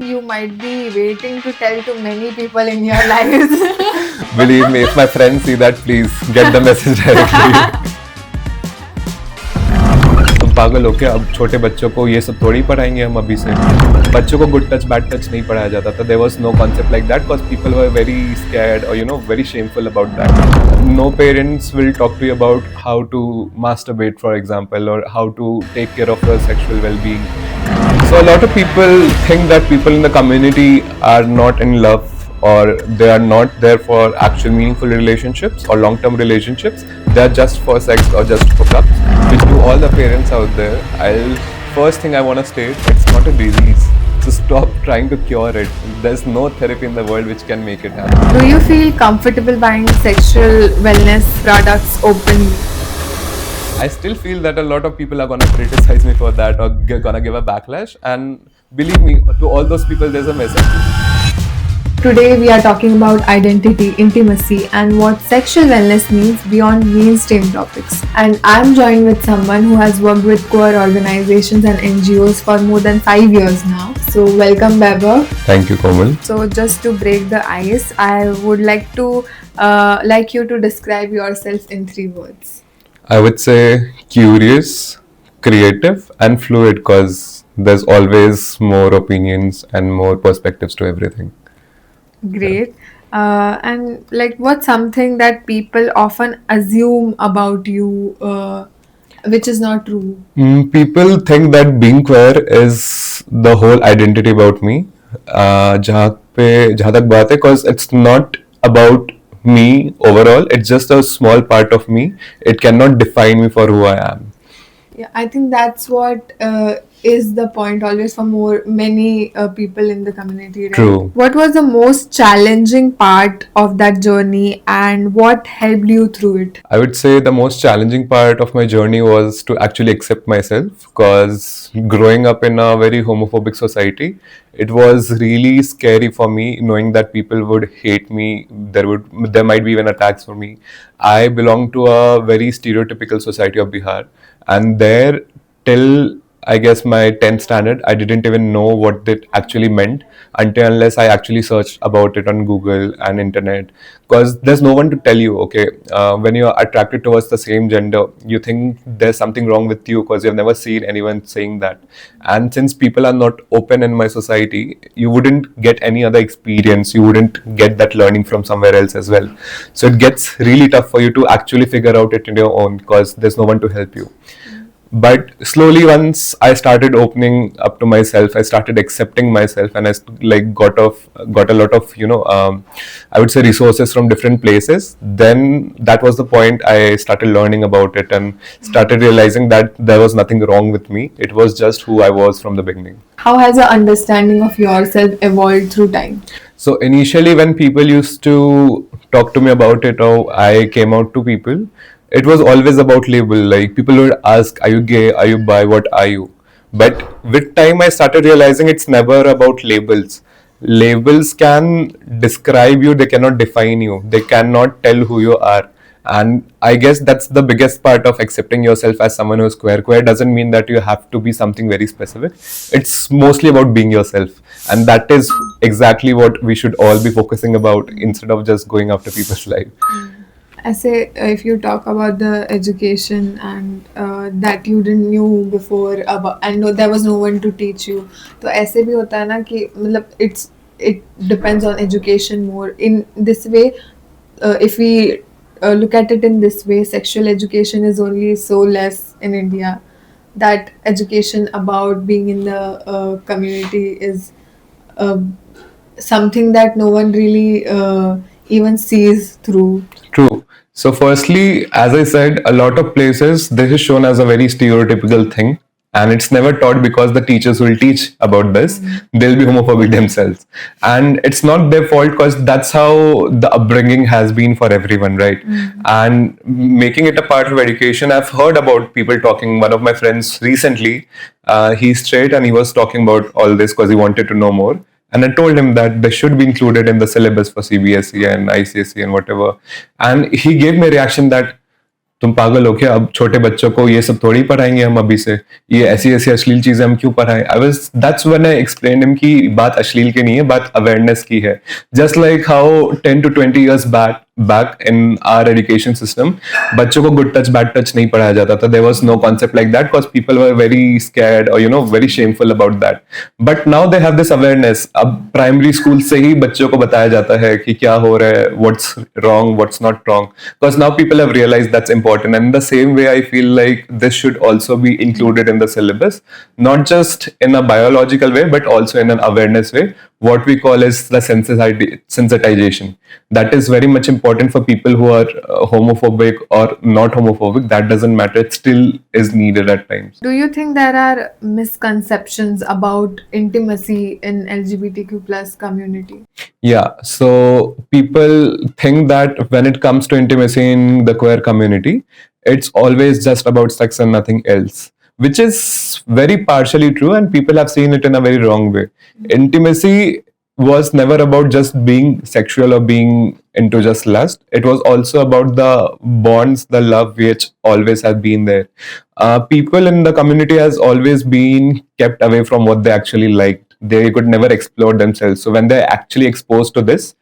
You might be waiting to tell to many people in your lives. Believe me, if my friends see that, please get the message directly. तुम पागल हो क्या? अब छोटे बच्चों को ये सब थोड़ी पढ़ाएंगे हम अभी से. बच्चों को गुड टच बैड टच नहीं पढ़ाया जाता था. There was no concept like that because people were very scared or very shameful about that. No parents will talk to you about how to masturbate, for example, or how to take care of your sexual well-being. So a lot of people think that people in the community are not in love or they are not there for actual meaningful relationships or long-term relationships. They are just for sex or just for hookups. Which to all the parents out there, first thing I want to state, it's not a disease. So stop trying to cure it. There's no therapy in the world which can make it happen. Do you feel comfortable buying sexual wellness products openly? I still feel that a lot of people are going to criticize me for that or going to give a backlash. And believe me, to all those people, there's a message. Today we are talking about identity, intimacy and what sexual wellness means beyond mainstream topics. And I'm joined with someone who has worked with queer organizations and NGOs for more than 5 years now. So welcome, Beba. Thank you, Komal. So just to break the ice, I would like you to describe yourself in 3 words. I would say curious, creative and fluid because there's always more opinions and more perspectives to everything. Great. And what's something that people often assume about you, which is not true? People think that being queer is the whole identity about me. जहाँ तक बात है, because it's not about me overall. It's just a small part of me. It cannot define me for who I am. Yeah, I think that's what is the point always for many people in the community, right? True. What was the most challenging part of that journey and what helped you through it? I would say the most challenging part of my journey was to actually accept myself because growing up in a very homophobic society, it was really scary for me knowing that people would hate me. There might be even attacks for me. I belong to a very stereotypical society of Bihar, and there till I guess my 10th standard, I didn't even know what that actually meant unless I actually searched about it on Google and internet. Because there's no one to tell you, okay, when you're attracted towards the same gender, you think there's something wrong with you because you've never seen anyone saying that. And since people are not open in my society, you wouldn't get any other experience. You wouldn't get that learning from somewhere else as well. So it gets really tough for you to actually figure out it on your own because there's no one to help you. But slowly, once I started opening up to myself, I started accepting myself, and I got a lot of I would say resources from different places. Then that was the point I started learning about it and started realizing that there was nothing wrong with me. It was just who I was from the beginning. How has your understanding of yourself evolved through time? So initially, when people used to talk to me about it, or I came out to people, it was always about label. Like people would ask, are you gay? Are you bi? What are you? But with time, I started realizing it's never about labels. Labels can describe you, they cannot define you. They cannot tell who you are. And I guess that's the biggest part of accepting yourself as someone who's queer. Queer doesn't mean that you have to be something very specific. It's mostly about being yourself. And that is exactly what we should all be focusing about instead of just going after people's life. I say if you talk about the education and that you didn't knew before about and there was no one to teach you, तो ऐसे भी होता है ना कि मतलब it depends on education more. In this way, if we look at it in this way, sexual education is only so less in India. That education about being in the community is something that no one really even sees through. True. So firstly, as I said, a lot of places this is shown as a very stereotypical thing, and it's never taught because the teachers will teach about this. They'll be homophobic themselves, and it's not their fault because that's how the upbringing has been for everyone, right? And making it a part of education, I've heard about people talking. One of my friends recently, he's straight and he was talking about all this because he wanted to know more. And I told him that they should be included in the syllabus for CBSE and ICSE and whatever. And he gave me a reaction that तुम पागल हो क्या, अब छोटे बच्चों को ये सब थोड़ी पढ़ाएंगे हम अभी से, ये ऐसी ऐसी अश्लील चीजें हम क्यों पढ़ाएं. I was that's when I explained him कि बात अश्लील की नहीं है, बात अवेयरनेस की है. Just like how 10 to 20 years back in our education system, बच्चों को good touch bad touch नहीं पढ़ाया जाता था. There was no concept like that because people were very scared or very shameful about that. But now they have this awareness. अब primary school से ही बच्चों को बताया जाता है कि क्या हो रहा है, what's wrong, what's not wrong. Because now people have realized that's important. And in the same way, I feel like this should also be included in the syllabus, not just in a biological way, but also in an awareness way. What we call is the sensitization. That is very much important for people who are homophobic or not homophobic. That doesn't matter. It still is needed at times. Do you think there are misconceptions about intimacy in LGBTQ plus community? Yeah, so people think that when it comes to intimacy in the queer community, it's always just about sex and nothing else, which is very partially true, and people have seen it in a very wrong way. Intimacy was never about just being sexual or being into just lust. It was also about the bonds, the love which always has been there. People in the community has always been kept away from what they actually liked. They could never explore themselves. So when they're actually exposed to this,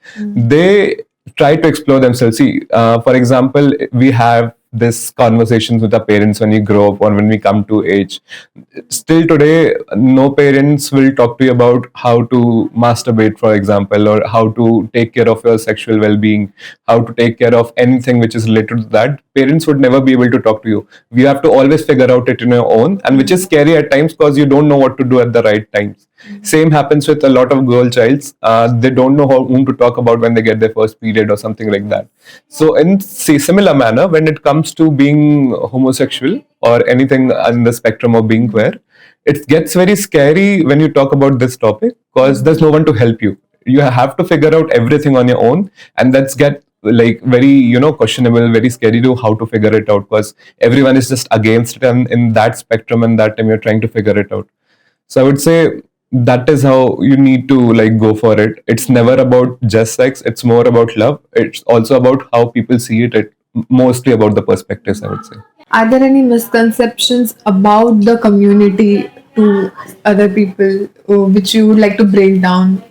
they try to explore themselves. See, for example, we have this conversations with our parents when we grow up or when we come to age. Still today, no parents will talk to you about how to masturbate, for example, or how to take care of your sexual well-being, how to take care of anything which is related to that. Parents would never be able to talk to you. You have to always figure out it on your own, and which is scary at times because you don't know what to do at the right times. Same happens with a lot of girl childs. They don't know whom to talk about when they get their first period or something like that. So, in similar manner, when it comes to being homosexual or anything on the spectrum of being queer, it gets very scary when you talk about this topic because there's no one to help you. You have to figure out everything on your own, and that's get like very questionable, very scary to how to figure it out because everyone is just against it, and in that spectrum and that time you're trying to figure it out. So I would say that is how you need to like go for it. It's never about just sex, it's more about love. It's also about how people see it, mostly about the perspectives, I would say. Are there any misconceptions about the community to other people which you would like to break down?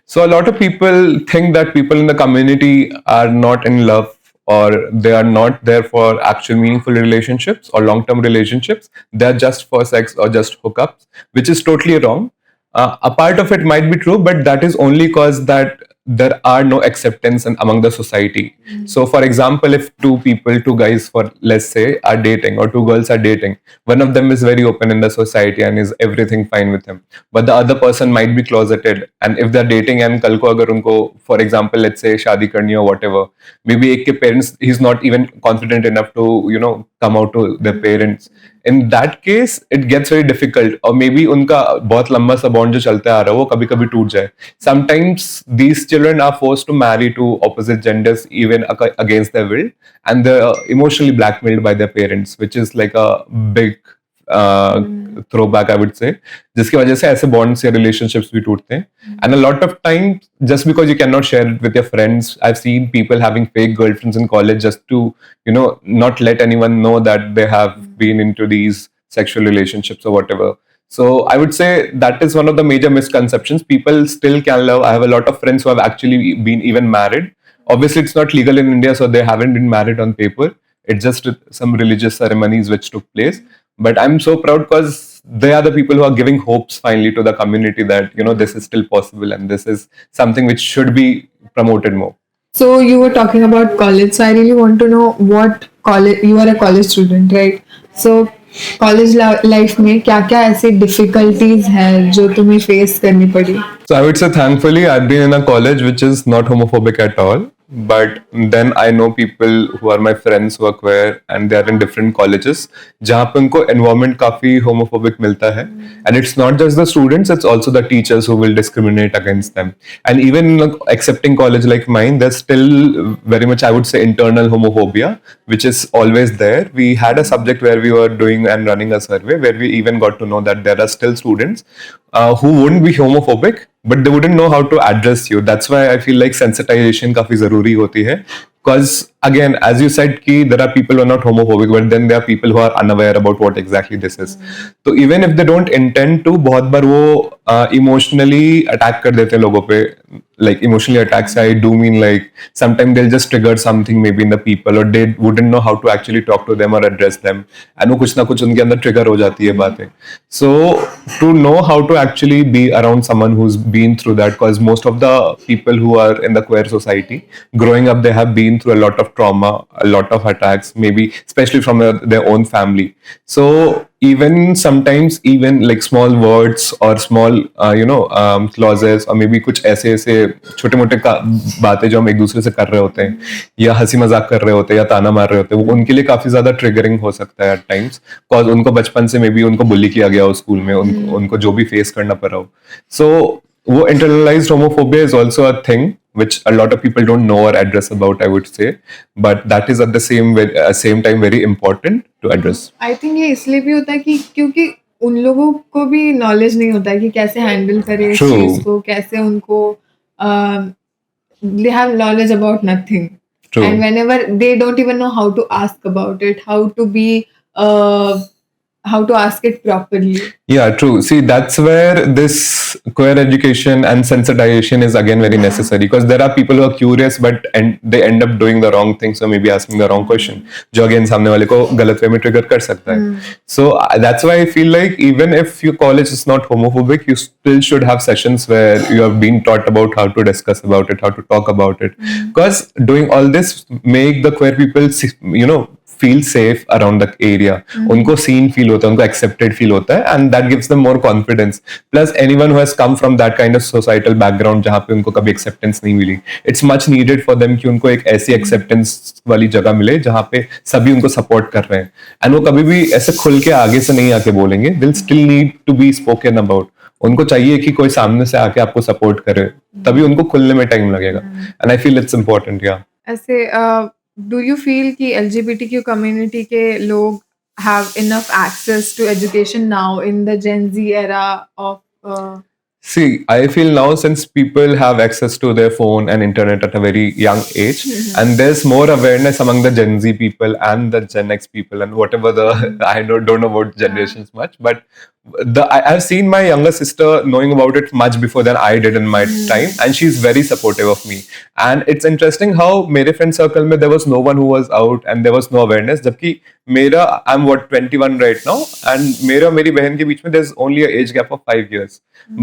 So a lot of people think that people in the community are not in love or they are not there for actual meaningful relationships or long-term relationships. They're just for sex or just hookups, which is totally wrong. A part of it might be true, but that is only because that there are no acceptance among the society. So, for example, if two guys, for let's say, are dating, or two girls are dating, one of them is very open in the society and is everything fine with him, but the other person might be closeted. And if they're dating and kal ko agar unko, for example, let's say शादी करनी or whatever, maybe एक के parents, he's not even confident enough to come out to their parents. In that case, it gets very difficult. Or maybe उनका बहुत लंबा सा bond जो चलता आ रहा है वो कभी कभी टूट जाए. Sometimes these children are forced to marry to opposite genders even against their will, and they're emotionally blackmailed by their parents, which is like a big throwback, I would say, जिसकी वजह से ऐसे bonds या relationships भी टूटते हैं. And a lot of times, just because you cannot share it with your friends, I've seen people having fake girlfriends in college just to not let anyone know that they have been into these sexual relationships or whatever. So I would say that is one of the major misconceptions. People still can love. I have a lot of friends who have actually been even married. Obviously, it's not legal in India, so they haven't been married on paper. It's just some religious ceremonies which took place. But I'm so proud because they are the people who are giving hopes finally to the community that this is still possible and this is something which should be promoted more. So you were talking about college. So I really want to know what college, you are a college student, right? So college life में क्या क्या ऐसी difficulties है जो तुम्हें face करनी पड़ी? So I would say thankfully I've been in a college which is not homophobic at all. But then I know people who are my friends who are queer and they are in different colleges जहाँ पे उनको environment काफी homophobic मिलता है. And it's not just the students, it's also the teachers who will discriminate against them. And even in an accepting college like mine, there's still very much, I would say, internal homophobia, which is always there. We had a subject where we were doing and running a survey where we even got to know that there are still students who wouldn't be homophobic, but they wouldn't know how to address you. That's why I feel like sensitization काफी जरूरी होती है, Because again, as you said, ki there are people who are not homophobic, but then there are people who are unaware about what exactly this is. So even if they don't intend to, बहुत बार वो emotionally attack कर देते हैं लोगों पे. Like emotionally attacks, I do mean like sometimes they'll just trigger something maybe in the people, or they wouldn't know how to actually talk to them or address them, and वो कुछ ना कुछ उनके अंदर trigger हो जाती है बातें. So to know how to actually be around someone who's been through that, because most of the people who are in the queer society growing up, they have been through a lot of trauma, a lot of attacks, maybe especially from their own family. So even sometimes even like small words or small clauses, or maybe कुछ ऐसे ऐसे छोटे मोटे बातें जो हम एक दूसरे से कर रहे होते हैं, या हंसी मजाक कर रहे होते हैं, या ताना मार रहे होते हैं, वो उनके लिए काफी ज्यादा ट्रिगरिंग हो सकता है एट टाइम्स, बिकॉज उनको बचपन से मे बी उनको बुली किया गया हो स्कूल में, उनको जो भी फेस करना पड़ा हो. सो वो internalized homophobia is also a thing which a lot of people don't know or address about, I would say, but that is at the same time very important to address. I think ये इसलिए भी होता है कि क्योंकि उन लोगों को भी नॉलेज नहीं होता है कि कैसे हैंडल करें इस True. चीज को, कैसे उनको they have knowledge about nothing. True. And whenever they don't even know how to ask about it, how to ask it properly. Yeah, true. See, that's where this queer education and sensitization is again very necessary, because there are people who are curious but they end up doing the wrong thing, so maybe asking the wrong question, जो again सामने वाले को गलत वे में trigger कर सकता है. So that's why I feel like even if your college is not homophobic, you still should have sessions where you have been taught about how to discuss about it, how to talk about it, because doing all this make the queer people, feel safe around the area. उनको seen feel होता है, उनको accepted feel होता है, and that gives them more confidence. Plus anyone who has come from that kind of societal background जहाँ पे उनको कभी acceptance नहीं मिली, it's much needed for them कि उनको एक ऐसी acceptance वाली जगह मिले जहाँ पे सभी उनको support कर रहे हैं, and वो कभी भी ऐसे खुल के आगे से नहीं आके बोलेंगे. They'll still need to be spoken about. उनको चाहिए कि कोई सामने से आके आपको सपोर्ट करे, तभी उनको खुलने में टाइम लगेगा. And I feel it's important. Yeah. ऐसे do you feel कि LGBTQ community के लोग have enough access to education now in the Gen Z era of See, I feel now since people have access to their phone and internet at a very young age, and there's more awareness among the Gen Z people and the Gen X people and whatever the I don't know about generations much, but I've seen my younger sister knowing about it much before than I did in my time, and she's very supportive of me. And it's interesting how मेरे friend circle में there was no one who was out and there was no awareness, जबकि मेरा I'm 21 right now, and मेरा मेरी बहन के बीच में there's only a age gap of 5 years,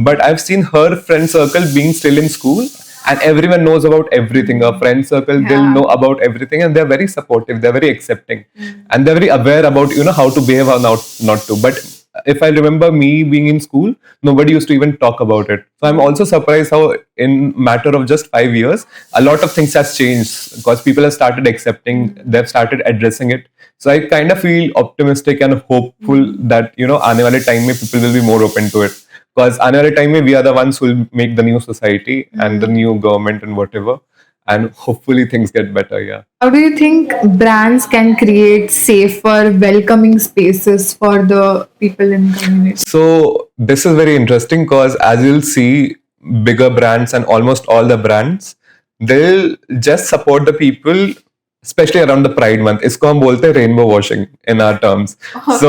but I've seen her friend circle being still in school, and everyone knows about everything. Her friend circle, they'll know about everything, and they're very supportive, they're very accepting, and they're very aware about how to behave or not to. But if I remember me being in school, nobody used to even talk about it. So I'm also surprised how in matter of just 5 years, a lot of things has changed, because people have started accepting, they've started addressing it. So I kind of feel optimistic and hopeful that आने वाले time में people will be more open to it, because आने वाले time में we are the ones who will make the new society and the new government and whatever, and hopefully things get better. Yeah. how do you think brands can create safer, welcoming spaces for the people in the community? So this is very interesting, because as you'll see, bigger brands and almost all the brands, they'll just support the people, especially around the Pride month. इसको हम बोलते हैं rainbow washing in our terms. So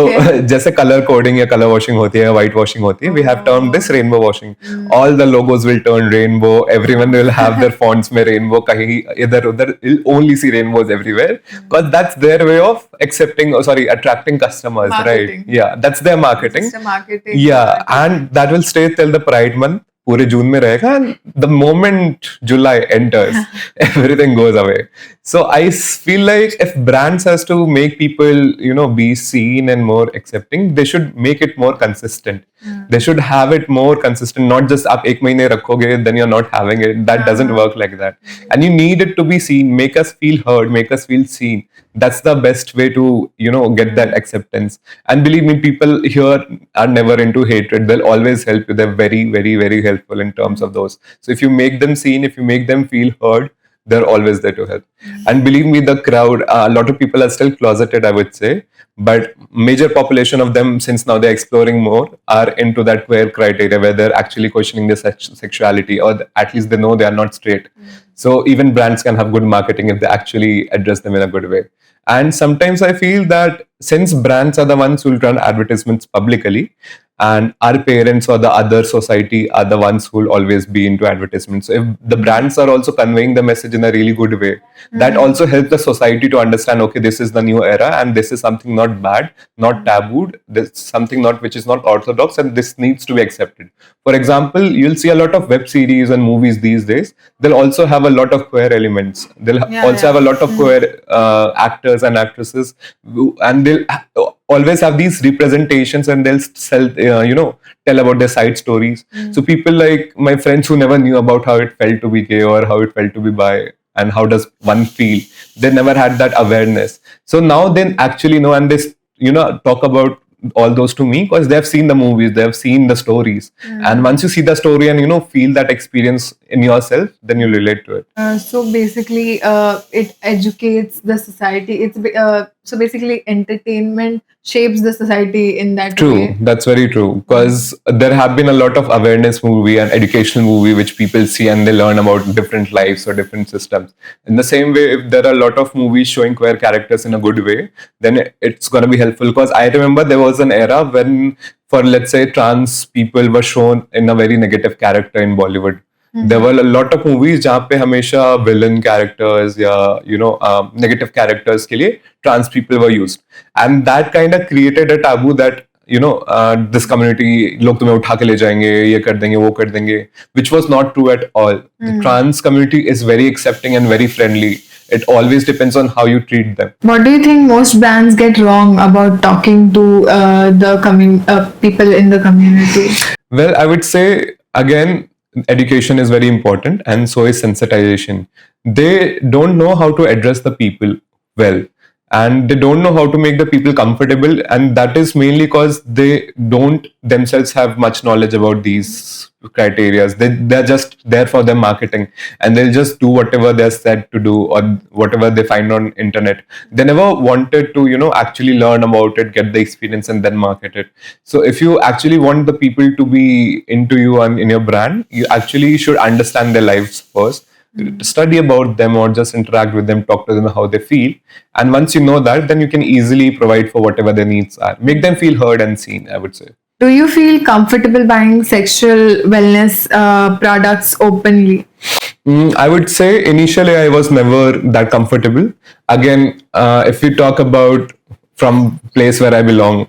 जैसे color coding या color washing होती है, white washing होती है, we have termed this rainbow washing. All the logos will turn rainbow. Everyone will have their fonts में rainbow. कहीं इधर उधर, you'll only see rainbows everywhere, because that's their way of attracting customers, Marketing. right? Yeah, that's their marketing. It's a marketing. Yeah, and that will stay till the Pride month. पूरे जून में रहेगा, and the moment July enters, everything goes away. So I feel like if brands has to make people, be seen and more accepting, they should make it more consistent. They should have it more consistent, not just आप एक महीने रखोगे, then you're not having it. That doesn't work like that. And you need it to be seen, make us feel heard, make us feel seen. That's the best way to, get that acceptance. And believe me, people here are never into hatred. They'll always help you. They're very, very, very helpful in terms of those. So if you make them seen, if you make them feel heard, they're always there to help. And believe me, the crowd, a lot of people are still closeted, I would say, but major population of them, since now they're exploring more, are into that queer criteria where they're actually questioning their sexuality, or at least they know they are not straight. So even brands can have good marketing if they actually address them in a good way. And sometimes I feel that since brands are the ones who will run advertisements publicly, and our parents or the other society are the ones who will always be into advertisements. So if the brands are also conveying the message in a really good way, that also helps the society to understand, okay, this is the new era and this is something not bad, not tabooed, this is something not which is not orthodox, and this needs to be accepted. For example, you'll see a lot of web series and movies these days. They'll also have a lot of queer elements. They'll also have a lot of queer actors and actresses, and they'll always have these representations, and they'll sell, tell about their side stories. So people like my friends who never knew about how it felt to be gay or how it felt to be bi and how does one feel, they never had that awareness. So now they actually know, and they talk about all those to me because they have seen the movies, they have seen the stories. And once you see the story and feel that experience in yourself, then you relate to it. So basically, it educates the society. So basically, entertainment shapes the society in that True, way. that's very true. Because there have been a lot of awareness movie and educational movie which people see and they learn about different lives or different systems. In the same way, if there are a lot of movies showing queer characters in a good way, then it's going to be helpful. Because I remember there was an era when, for let's say, trans people were shown in a very negative character in Bollywood. There were a lot of movies जहाँ पे हमेशा villain characters या negative characters के लिए trans people were used, and that kind of created a taboo that this community लोग तुम्हें उठा के ले जाएंगे, ये कर देंगे, वो कर देंगे, which was not true at all. The trans community is very accepting and very friendly. It always depends on how you treat them. What do you think most brands get wrong about talking to the people in the community? Well, I would say again, education is very important, and so is sensitization. They don't know how to address the people well, and they don't know how to make the people comfortable, and that is mainly because they don't themselves have much knowledge about these criterias. They're just there for their marketing, and they'll just do whatever they're said to do or whatever they find on internet. They never wanted to actually learn about it, get the experience, and then market it. So if you actually want the people to be into you and in your brand, you actually should understand their lives first, study about them or just interact with them, talk to them how they feel. And once you know that, then you can easily provide for whatever their needs are, make them feel heard and seen, I would say. Do you feel comfortable buying sexual wellness products openly? I would say initially I was never that comfortable. Again, if we talk about from place where I belong,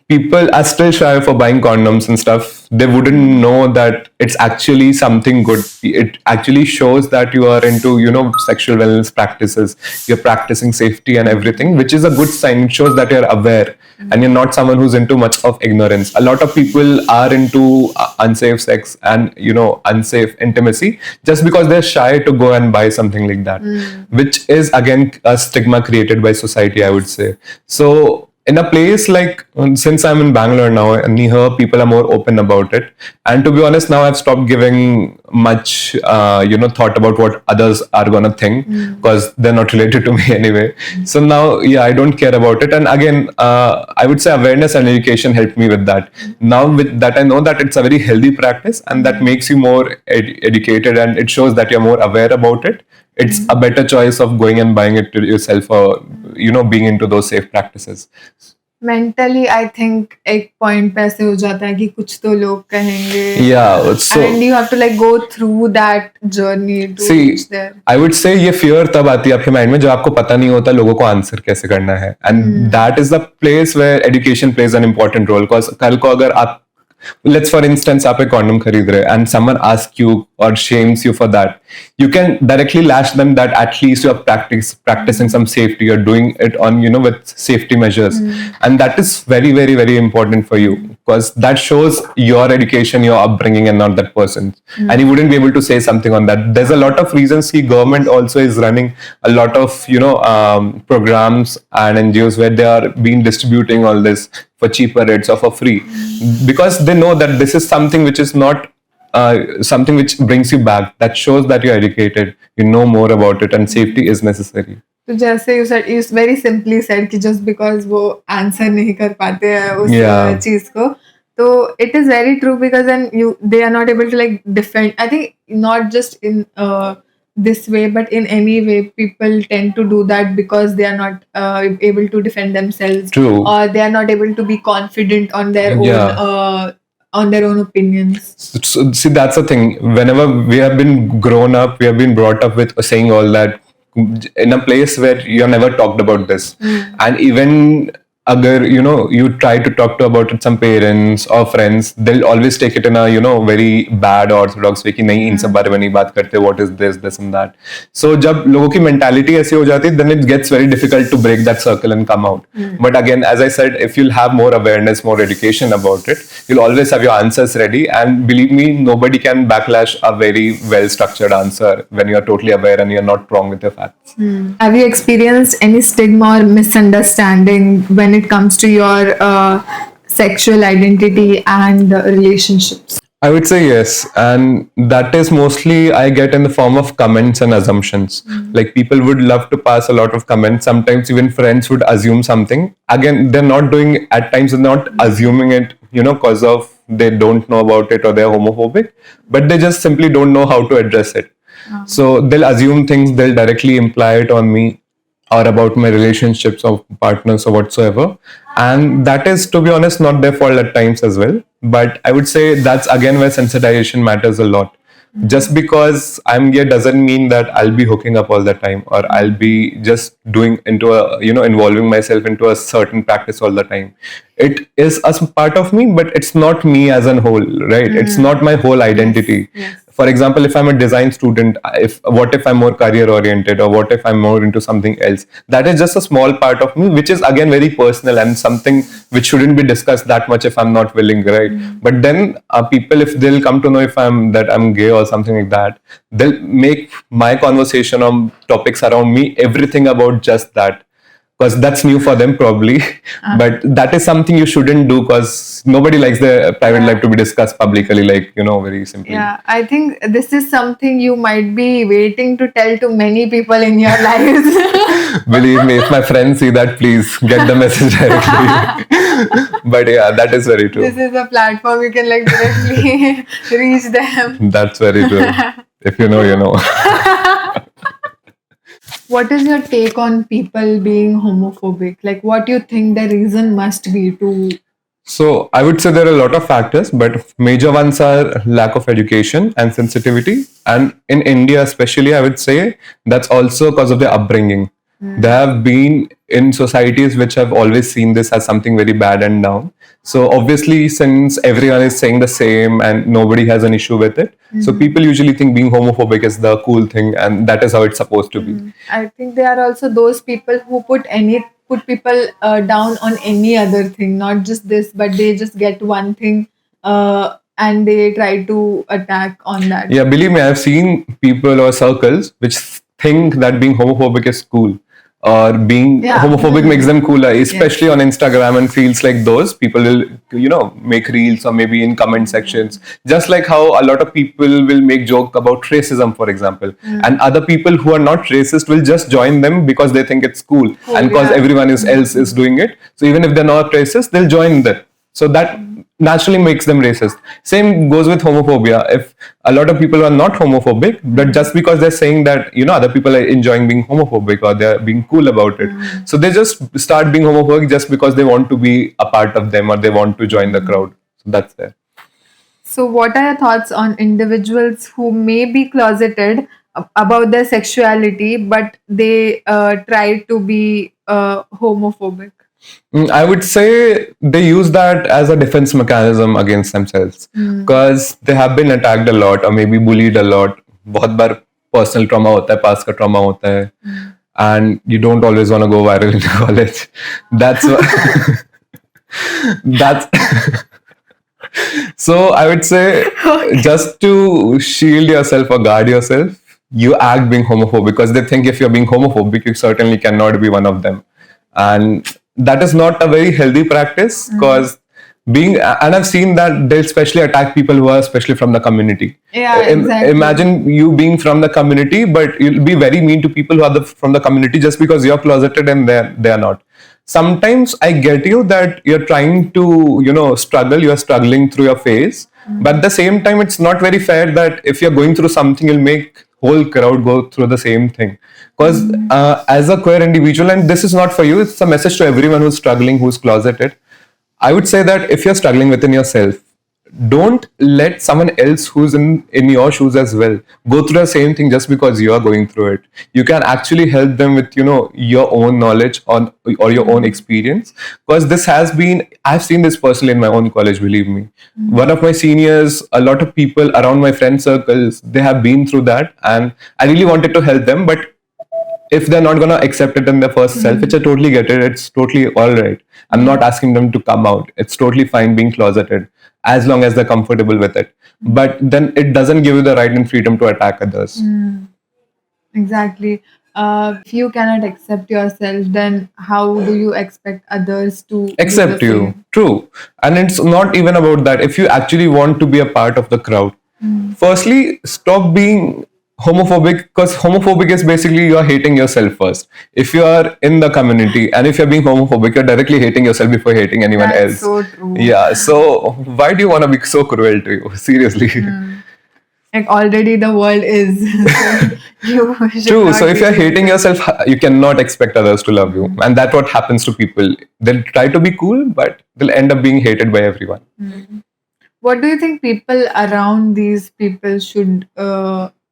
people are still shy for buying condoms and stuff. They wouldn't know that it's actually something good. It actually shows that you are into sexual wellness practices, you're practicing safety and everything, which is a good sign. It shows that you're aware and you're not someone who's into much of ignorance. A lot of people are into unsafe sex and unsafe intimacy just because they're shy to go and buy something like that, which is again a stigma created by society, I would say. So in a place like, since I'm in Bangalore now, and here people are more open about it. And to be honest, now I've stopped giving much, thought about what others are gonna think, because they're not related to me anyway. So now, yeah, I don't care about it. And again, I would say awareness and education helped me with that. Now with that, I know that it's a very healthy practice, and that makes you more educated, and it shows that you're more aware about it. It's a better choice of going and buying it to yourself, or being into those safe practices. Mentally, I think एक point पे ऐसे हो जाता है कि कुछ तो लोग कहेंगे. Yeah, so And you have to like go through that journey to see, reach there. I would say ये fear तब आती है आपके माइंड में जब आपको पता नहीं होता लोगों को आंसर कैसे करना है, and that is the place where education plays an important role. Because कल को अगर आप, let's for instance आप एक condom खरीद रहे and someone asks you or shames you for that, you can directly lash them that at least you're practicing some safety, you're doing it on with safety measures, and that is very very very important for you, because that shows your education, your upbringing, and not that person's. And you wouldn't be able to say something on that. There's a lot of reasons. The government also is running a lot of programs and NGOs where they are being distributing all this for cheaper rates or for free, because they know that this is something which is not something which brings you back. That shows that you're educated, you know more about it, and safety is necessary. तो जैसे you very simply said कि just because वो answer नहीं कर पाते हैं उस चीज को, तो it is very true, because then they are not able to like defend. I think not just in this way, but in any way, people tend to do that because they are not able to defend themselves, True. or they are not able to be confident on their Yeah. on their own opinions. So, see, that's the thing. Whenever we have been grown up, we have been brought up with saying all that in a place where you're never talked about this. And even agar, you try to talk to about it some parents or friends, they'll always take it in a, very bad orthodox way कि नहीं इन सब बारे में नहीं बात करते, what is this and that. So जब लोगों की mentality ऐसी हो जाती है, then it gets very difficult to break that circle and come out. But again, as I said, if you'll have more awareness, more education about it, you'll always have your answers ready. And believe me, nobody can backlash a very well structured answer when you're totally aware and you're not wrong with your facts. Have you experienced any stigma or misunderstanding when it comes to your sexual identity and relationships? I would say yes, and that is mostly I get in the form of comments and assumptions. Like people would love to pass a lot of comments. Sometimes even friends would assume something. Again, they're not doing at times they're not assuming it, because of they don't know about it or they're homophobic, but they just simply don't know how to address it. So they'll assume things, they'll directly imply it on me or about my relationships or partners or whatsoever. And that is, to be honest, not their fault at times as well. But I would say that's again where sensitization matters a lot. Just because I'm gay doesn't mean that I'll be hooking up all the time or I'll be just doing into a, involving myself into a certain practice all the time. It is a part of me, but it's not me as a whole, right? It's not my whole identity. Yes. For example, if I'm a design student, what if I'm more career oriented, or what if I'm more into something else? That is just a small part of me, which is again very personal and something which shouldn't be discussed that much if I'm not willing, right? But then people, if they'll come to know if I'm gay or something like that, they'll make my conversation on topics around me everything about just that, because that's new for them probably. But that is something you shouldn't do, because nobody likes their private life to be discussed publicly, like, very simply. Yeah, I think this is something you might be waiting to tell to many people in your lives. Believe me, if my friends see that, please get the message directly. But yeah, that is very true. This is a platform you can like directly reach them. That's very true. If you know, you know. What is your take on people being homophobic? Like, what do you think the reason must be to? So I would say there are a lot of factors, but major ones are lack of education and sensitivity. And in India, especially, I would say that's also because of their upbringing. They have been in societies which have always seen this as something very bad and down. So obviously, since everyone is saying the same and nobody has an issue with it, so people usually think being homophobic is the cool thing, and that is how it's supposed to be. I think there are also those people who put people down on any other thing, not just this, but they just get one thing and they try to attack on that. Yeah, believe me, I've seen people or circles which think that being homophobic is cool, or being homophobic makes them cooler, especially on Instagram and feels like those people will, make reels or maybe in comment sections. Just like how a lot of people will make joke about racism, for example, and other people who are not racist will just join them because they think it's cool, and because everyone else is doing it. So even if they're not racist, they'll join them. So that naturally makes them racist. Same goes with homophobia. If a lot of people are not homophobic, but just because they're saying that, other people are enjoying being homophobic or they're being cool about it. So they just start being homophobic just because they want to be a part of them or they want to join the crowd. So that's there. So what are your thoughts on individuals who may be closeted about their sexuality, but they try to be homophobic? I would say they use that as a defense mechanism against themselves, because they have been attacked a lot or maybe bullied a lot. बहुत बार personal trauma होता है, past का trauma होता है, and you don't always want to go viral in college. That's that's. So I would say, just to shield yourself or guard yourself, you act being homophobic, because they think if you're being homophobic, you certainly cannot be one of them. And that is not a very healthy practice, because and I've seen that they especially attack people who are especially from the community. Yeah, exactly. Imagine you being from the community, but you'll be very mean to people who are from the community just because you're closeted and they're not. Sometimes I get you that you're trying to, struggle, you're struggling through your phase. But at the same time, it's not very fair that if you're going through something, you'll make whole crowd go through the same thing. Because as a queer individual, and this is not for you, it's a message to everyone who's struggling, who's closeted. I would say that if you're struggling within yourself, don't let someone else who's in your shoes as well go through the same thing just because you are going through it. You can actually help them with your own knowledge on or your own experience, because this has been, I've seen this personally in my own college, believe me. One of my seniors, a lot of people around my friend circles, they have been through that, and I really wanted to help them, but if they're not gonna accept it in their first self, which I totally get it, it's totally all right. I'm not asking them to come out. It's totally fine being closeted as long as they're comfortable with it. But then it doesn't give you the right and freedom to attack others. Exactly. If you cannot accept yourself, then how do you expect others to do the Accept you. same? True. And it's not even about that. If you actually want to be a part of the crowd, firstly, stop being homophobic, because homophobic is basically you're hating yourself first. If you are in the community and if you're being homophobic, you're directly hating yourself before hating anyone That's else. so true. Yeah. So why do you want to be so cruel to you? Seriously. Like already the world is. So you should True. not So if be you're doing hating that. yourself, you cannot expect others to love you. And that's what happens to people. They'll try to be cool, but they'll end up being hated by everyone. What do you think people around these people should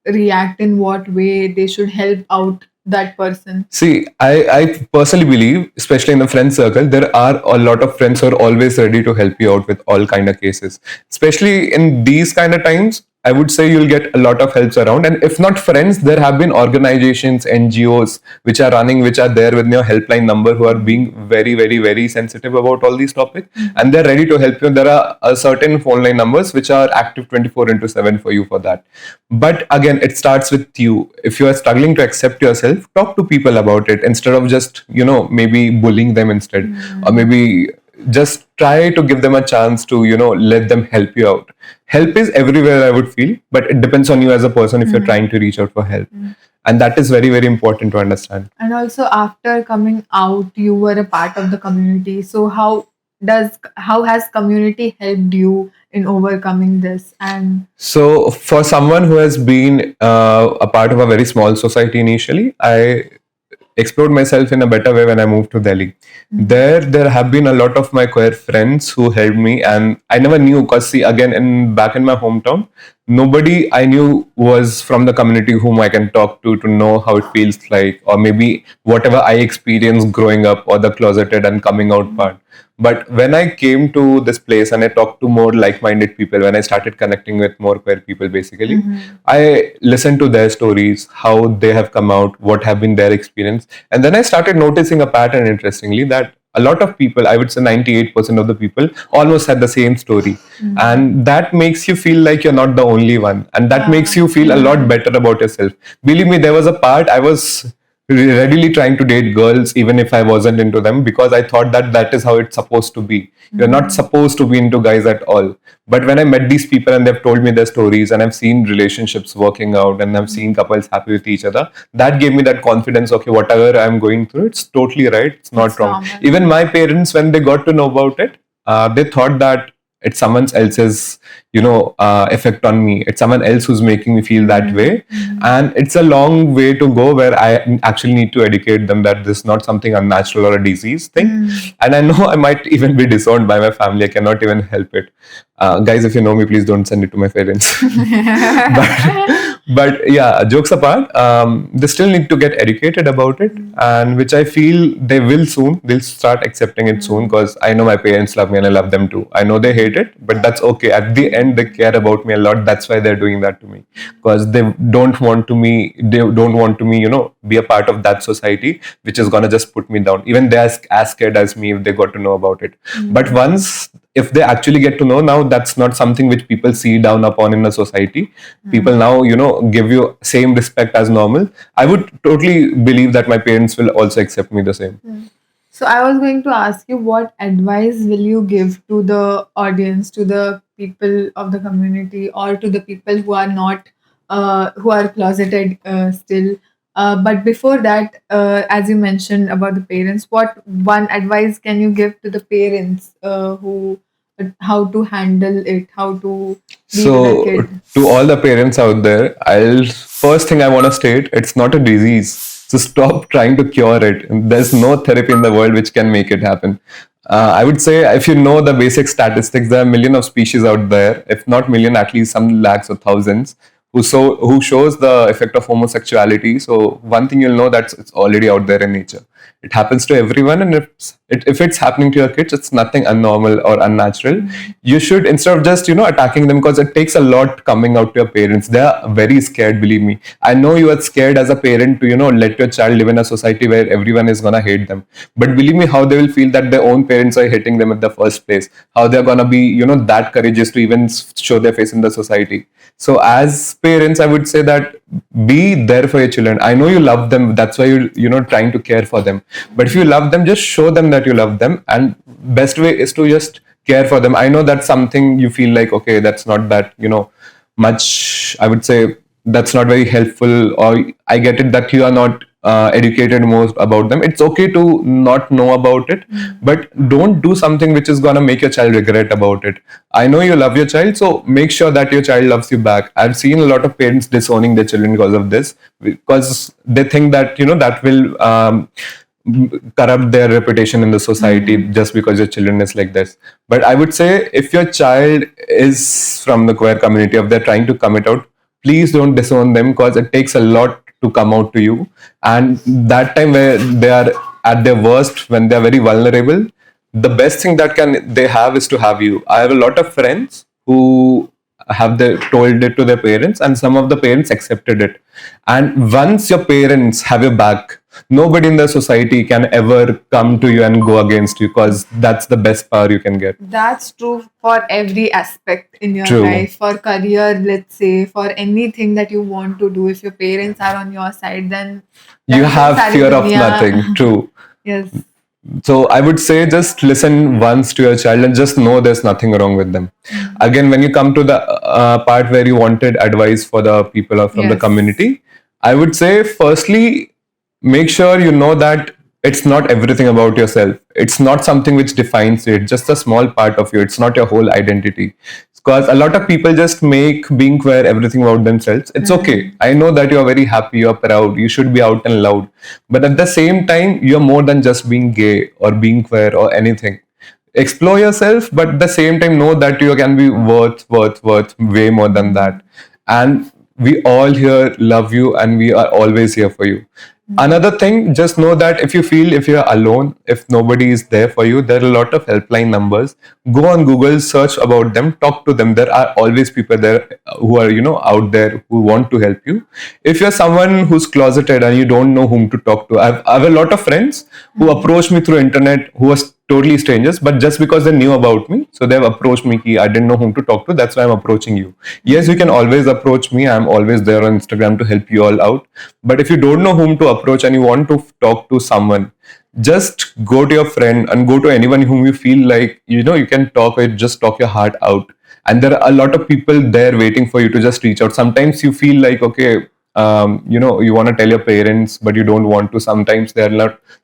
react in? What way they should help out that person? See, I personally believe, especially in the friend circle, there are a lot of friends who are always ready to help you out with all kind of cases. Especially in these kind of times, I would say you'll get a lot of helps around. And if not friends, there have been organizations, NGOs, which are running, which are there with your helpline number, who are being very, very, very sensitive about all these topics. And they're ready to help you. There are certain phone line numbers which are active 24 into 7 for you for that. But again, it starts with you. If you are struggling to accept yourself, talk to people about it instead of just, maybe bullying them instead. Or maybe just try to give them a chance to, let them help you out. Help is everywhere, I would feel, but it depends on you as a person if you're trying to reach out for help. And that is very, very important to understand. And also, after coming out, you were a part of the community. So how has community helped you in overcoming this? And So, for someone who has been a part of a very small society initially, I explored myself in a better way when I moved to Delhi. There have been a lot of my queer friends who helped me, and I never knew, because see, again, in back in my hometown, nobody I knew was from the community whom I can talk to know how it feels like, or maybe whatever I experienced growing up, or the closeted and coming out part. But when I came to this place and I talked to more like-minded people, when I started connecting with more queer people, basically, I listened to their stories, how they have come out, what have been their experience, and then I started noticing a pattern. Interestingly, that a lot of people, I would say 98% of the people, almost had the same story, and that makes you feel like you're not the only one, and that makes you feel a lot better about yourself. Believe me, there was a part I was readily trying to date girls even if I wasn't into them, because I thought that that is how it's supposed to be. You're not supposed to be into guys at all. But when I met these people and they've told me their stories, and I've seen relationships working out, and I've seen couples happy with each other, that gave me that confidence. Okay, whatever I'm going through, it's totally right. It's not it's wrong. normal. Even my parents, when they got to know about it, they thought that it's someone else's effect on me. It's someone else who's making me feel that way. And it's a long way to go where I actually need to educate them that this is not something unnatural or a disease thing. And I know I might even be disowned by my family. I cannot even help it. Guys, if you know me, please don't send it to my parents. but yeah, jokes apart, they still need to get educated about it, and which I feel they will soon. They'll start accepting it soon, because I know my parents love me and I love them too. I know they hate it, but that's okay. At the end, they care about me a lot. That's why they're doing that to me, because they don't want to me. They don't want to me, be a part of that society, which is gonna just put me down. Even they're as scared as me if they got to know about it. But once, if they actually get to know, now that's not something which people see down upon in a society. People now, give you same respect as normal. I would totally believe that my parents will also accept me the same. So I was going to ask you, what advice will you give to the audience, to the people of the community, or to the people who are not, who are closeted still? But before that, as you mentioned about the parents, what one advice can you give to the parents who, how to handle it, how to be with the So, kid? to all the parents out there, I'll first thing I want to state, it's not a disease. So stop trying to cure it. There's no therapy in the world which can make it happen. I would say if you know the basic statistics, there are a million of species out there, if not million, at least some lakhs or thousands, who shows the effect of homosexuality. So one thing you'll know that it's already out there in nature. It happens to everyone, and if it's happening to your kids, it's nothing unnormal or unnatural. You should, instead of just attacking them, because it takes a lot coming out to your parents. They are very scared. Believe me, I know you are scared as a parent to let your child live in a society where everyone is gonna hate them. But believe me, how they will feel that their own parents are hating them in the first place. How they're gonna be that courageous to even show their face in the society. So as parents, I would say that be there for your children. I know you love them. That's why you're trying to care for them. But if you love them, just show them that you love them. And best way is to just care for them. I know that's something you feel like, okay, that's not that much. I would say that's not very helpful. Or I get it that you are not educated most about them. It's okay to not know about it, but don't do something which is gonna make your child regret about it. I know you love your child, so make sure that your child loves you back. I've seen a lot of parents disowning their children because of this, because they think that that will corrupt their reputation in the society just because your children is like this. But I would say if your child is from the queer community, if they're trying to come it out, please don't disown them, because it takes a lot to come out to you. And that time where they are at their worst, when they're very vulnerable, the best thing that can they have is to have you. I have a lot of friends who have told it to their parents, and some of the parents accepted it. And once your parents have your back, nobody in the society can ever come to you and go against you, because that's the best power you can get. That's true for every aspect in your True. life, for career, let's say, for anything that you want to do. If your parents are on your side, then You that's have sari fear of dunya. nothing. True. Yes. So I would say just listen once to your child and just know there's nothing wrong with them. Again, when you come to the part where you wanted advice for the people or from the Yes. community, I would say firstly, make sure you know that it's not everything about yourself. It's not something which defines you. It's just a small part of you. It's not your whole identity. Because a lot of people just make being queer everything about themselves. It's okay. I know that you're very happy, you're proud, you should be out and loud. But at the same time, you're more than just being gay or being queer or anything. Explore yourself, but at the same time, know that you can be worth way more than that. And we all here love you, and we are always here for you. Another thing, just know that if you're alone, if nobody is there for you, there are a lot of helpline numbers. Go on Google, search about them, talk to them. There are always people there who are out there who want to help you. If you're someone who's closeted and you don't know whom to talk to, I have a lot of friends who approached me through internet who was totally strangers, but just because they knew about me, so they've approached me. I didn't know whom to talk to, that's why I'm approaching you. Yes, you can always approach me. I'm always there on Instagram to help you all out. But if you don't know whom to approach and you want to talk to someone, just go to your friend and go to anyone whom you feel like you can talk with. Just talk your heart out, and there are a lot of people there waiting for you to just reach out. Sometimes you feel like, okay, you want to tell your parents, but you don't want to. Sometimes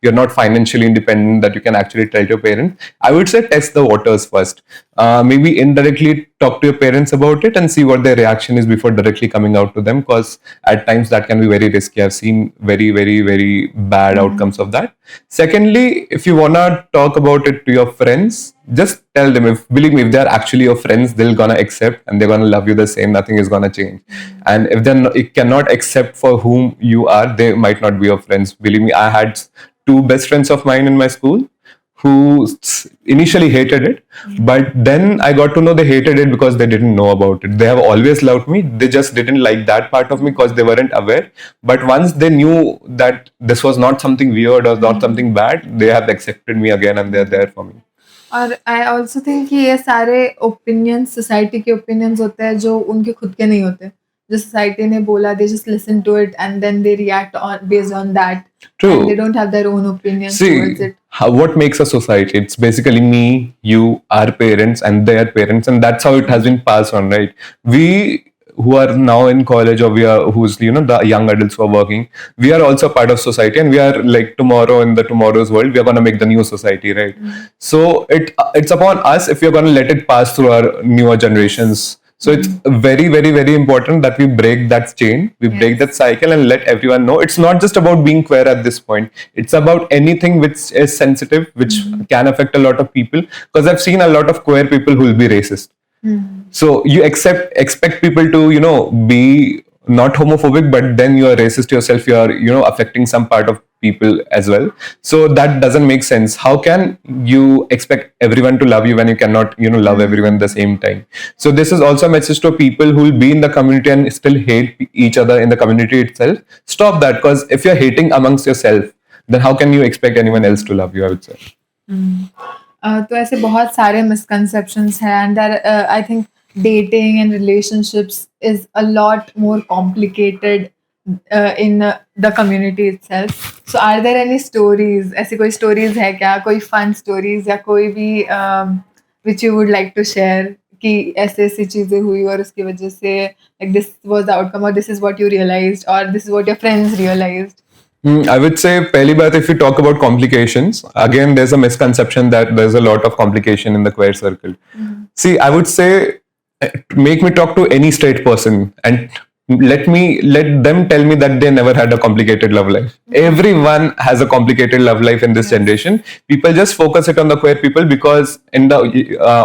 you're not financially independent that you can actually tell your parents. I would say test the waters first. Maybe indirectly talk to your parents about it and see what their reaction is before directly coming out to them, because at times that can be very risky. I've seen very, very, very bad outcomes of that. Secondly, if you want to talk about it to your friends, just tell them. Believe me, if they're actually your friends, they're gonna accept and they're gonna love you the same. Nothing is gonna change. And if they cannot accept for whom you are, they might not be your friends. Believe me, I had two best friends of mine in my school who initially hated it, but then I got to know they hated it because they didn't know about it. They have always loved me. They just didn't like that part of me because they weren't aware. But once they knew that this was not something weird or not something bad, they have accepted me again and they're there for me. और I also think कि ये सारे opinions society के opinions होते हैं जो उनके खुद के नहीं होते. जो सोसाइटी ने बोला, they just listen to it and then they react based on that. True. And they don't have their own opinions towards See, it. what makes a society? It's basically me, you, our parents, and their parents, and that's how it has been passed on, right? We who are now in college, or who's the young adults who are working, we are also part of society, and we are like tomorrow in the tomorrow's world, we are going to make the new society, right? So it's upon us if you're going to let it pass through our newer generations. So it's very, very, very important that we break that chain, we break that cycle, and let everyone know it's not just about being queer at this point. It's about anything which is sensitive, which can affect a lot of people. Because I've seen a lot of queer people who will be racist. So you expect people to, be not homophobic, but then you are racist yourself. You are, affecting some part of people as well. So that doesn't make sense. How can you expect everyone to love you when you cannot, love everyone at the same time? So this is also a message to people who will be in the community and still hate each other in the community itself. Stop that, because if you're hating amongst yourself, then how can you expect anyone else to love you, I would say. तो ऐसे बहुत सारे misconceptions हैं, and that I think dating and relationships is a lot more complicated in the community itself. So are there any stories, ऐसी कोई stories है क्या, कोई fun stories या कोई भी which you would like to share कि ऐसे ऐसी चीजें हुई और उसकी वजह से like this was the outcome, or this is what you realized, or this is what your friends realized? I would say, pehli baat, if you talk about complications, again, there's a misconception that there's a lot of complication in the queer circle. See, I would say, make me talk to any straight person and let them tell me that they never had a complicated love life. Everyone has a complicated love life in this generation. People just focus it on the queer people because in the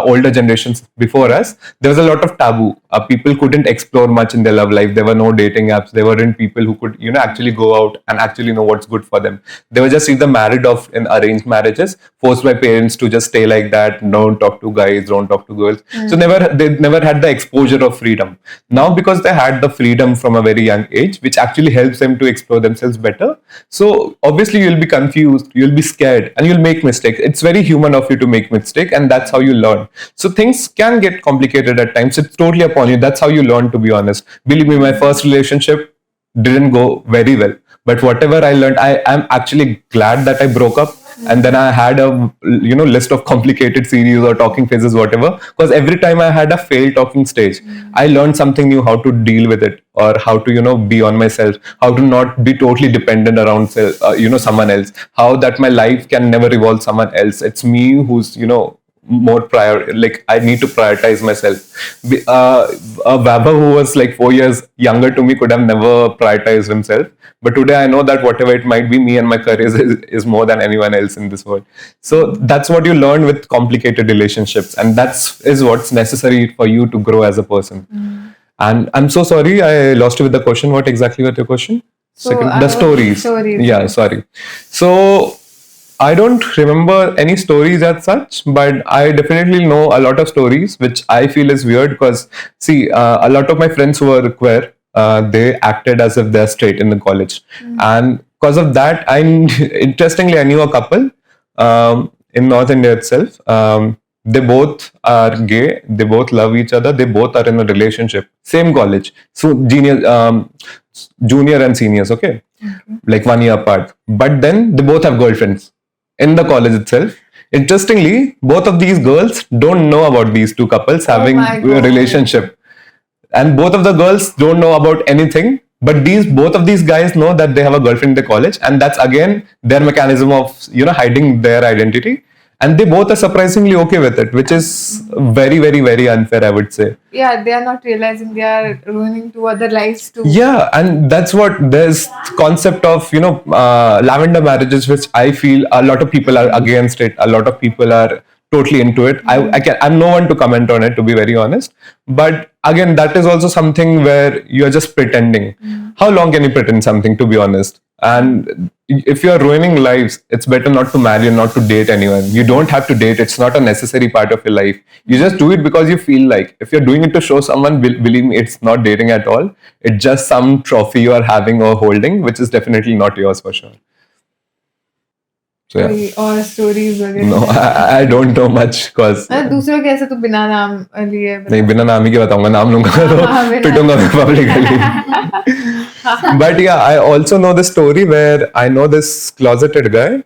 older generations before us, there was a lot of taboo. People couldn't explore much in their love life. There were no dating apps. There weren't people who could, actually go out and actually know what's good for them. They were just either married off in arranged marriages, forced by parents to just stay like that. Don't talk to guys, don't talk to girls. So they never had the exposure of freedom. Now, because they had the freedom from a very young age, which actually helps them to explore themselves better. So obviously you'll be confused, you'll be scared, and you'll make mistakes. It's very human of you to make mistake, and that's how you learn. So things can get complicated at times. It's totally upon you. That's how you learn, to be honest. Believe me, my first relationship didn't go very well. But whatever I learned, I am actually glad that I broke up. And then I had a list of complicated series or talking phases, whatever. Because every time I had a failed talking stage, I learned something new, how to deal with it, or how to be on myself, how to not be totally dependent around someone else, how that my life can never revolve someone else. It's me who's more prior, like I need to prioritize myself. Baba, who was like 4 years younger to me, could have never prioritized himself. But today I know that whatever it might be, me and my career is more than anyone else in this world. So that's what you learn with complicated relationships, and is what's necessary for you to grow as a person. And I'm so sorry, I lost you with the question. What exactly was your question? So, the stories. Yeah, sorry. So I don't remember any stories as such, but I definitely know a lot of stories, which I feel is weird because, see, a lot of my friends who were queer, they acted as if they're straight in the college. And because of that, interestingly, I knew a couple in North India itself. They both are gay, they both love each other, they both are in a relationship, same college. So junior and seniors, okay? Like 1 year apart. But then they both have girlfriends in the college itself. Interestingly, both of these girls don't know about these two couples having a relationship. And both of the girls don't know about anything. But both of these guys know that they have a girlfriend in the college. And that's again their mechanism of, hiding their identity. And they both are surprisingly okay with it, which is very, very, very unfair, I would say. Yeah, they are not realizing they are ruining two other lives too. Yeah, and that's what there's concept of, lavender marriages, which I feel a lot of people are against it. A lot of people are totally into it. I'm no one to comment on it, to be very honest. But again, that is also something where you're just pretending. How long can you pretend something, to be honest? And if you're ruining lives, it's better not to marry and not to date anyone. You don't have to date. It's not a necessary part of your life. You just do it because you feel like. If you're doing it to show someone, believe me, it's not dating at all. It's just some trophy you are having or holding, which is definitely not yours for sure. So yeah. और stories वगैरह. No, I don't know much because. दूसरों के ऐसे तो बिना नाम लिए. नहीं, बिना नाम ही के बताऊंगा. नाम लूंगा तो पिटूंगा मैं publicly. But yeah, I also know the story where I know this closeted guy.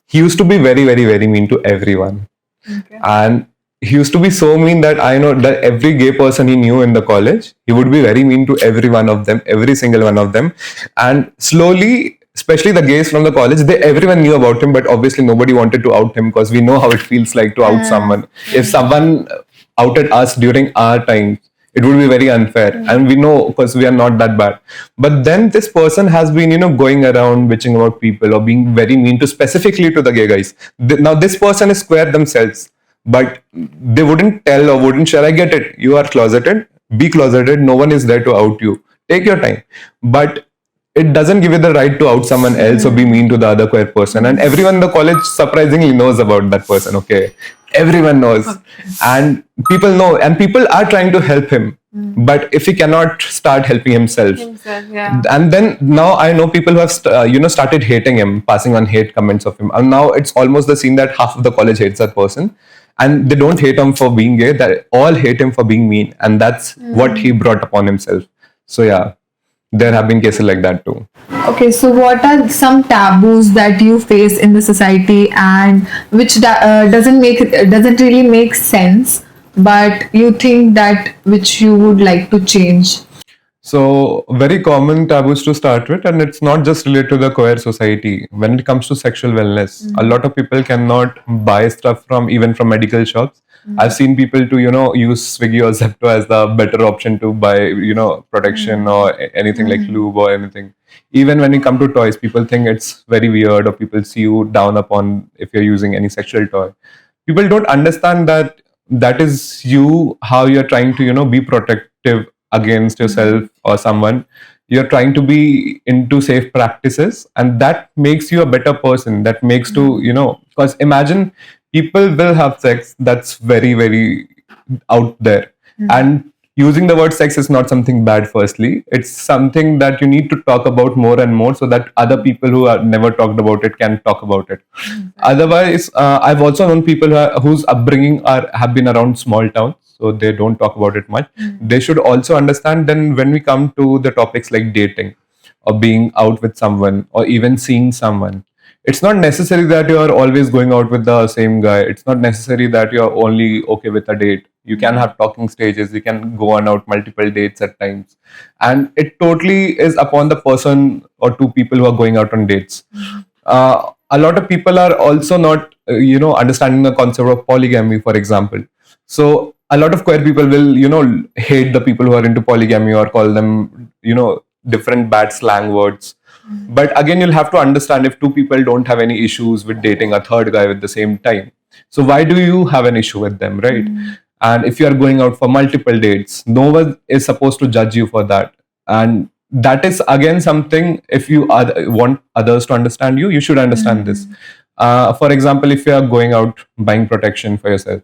He used to be very, very, very mean to everyone. Okay. And he used to be so mean that I know that every gay person he knew in the college, he would be very mean to every one of them, every single one of them. And slowly, especially the gays from the college, everyone knew about him, but obviously nobody wanted to out him because we know how it feels like to out someone. If someone outed us during our time, It would be very unfair, and we know because we are not that bad. But then this person has been, going around bitching about people or being very mean to specifically to the gay guys. Now this person is square themselves, but they wouldn't tell or wouldn't share. I get it. You are closeted. Be closeted. No one is there to out you. Take your time, but it doesn't give you the right to out someone else or be mean to the other queer person. And everyone in the college surprisingly knows about that person. Okay, everyone knows, and people know, and people are trying to help him. But if he cannot start helping himself, Yeah. and then now I know people who have started hating him, passing on hate comments of him, and now it's almost the scene that half of the college hates that person, and they don't hate him for being gay, they all hate him for being mean, and that's what he brought upon himself. So yeah, there have been cases like that too. Okay, so what are some taboos that you face in the society, and which doesn't really make sense, but you think that which you would like to change? So, very common taboos to start with, and it's not just related to the queer society. When it comes to sexual wellness, a lot of people cannot buy stuff from even from medical shops. I've seen people to use Swiggy or Zepto as the better option to buy protection or anything like lube or anything. Even when you come to toys, people think it's very weird, or people see you down upon if you're using any sexual toy. People don't understand that that is you, how you're trying to be protective against yourself or someone. You're trying to be into safe practices, and that makes you a better person. That makes to because imagine people will have sex that's very very out there, and using the word sex is not something bad. Firstly, it's something that you need to talk about more and more, so that other people who have never talked about it can talk about it. Otherwise, I've also known people whose upbringing have been around small towns, so they don't talk about it much. They should also understand. Then when we come to the topics like dating or being out with someone or even seeing someone, it's not necessary that you are always going out with the same guy. It's not necessary that you're only okay with a date. You can have talking stages. You can go on out multiple dates at times, and it totally is upon the person or two people who are going out on dates. A lot of people are also not understanding the concept of polygamy, for example. So a lot of queer people will hate the people who are into polygamy or call them different bad slang words. But again, you'll have to understand, if two people don't have any issues with dating a third guy at the same time, so why do you have an issue with them, right? And if you are going out for multiple dates, no one is supposed to judge you for that. And that is again something, if you want others to understand you, you should understand this. For example, if you are going out buying protection for yourself,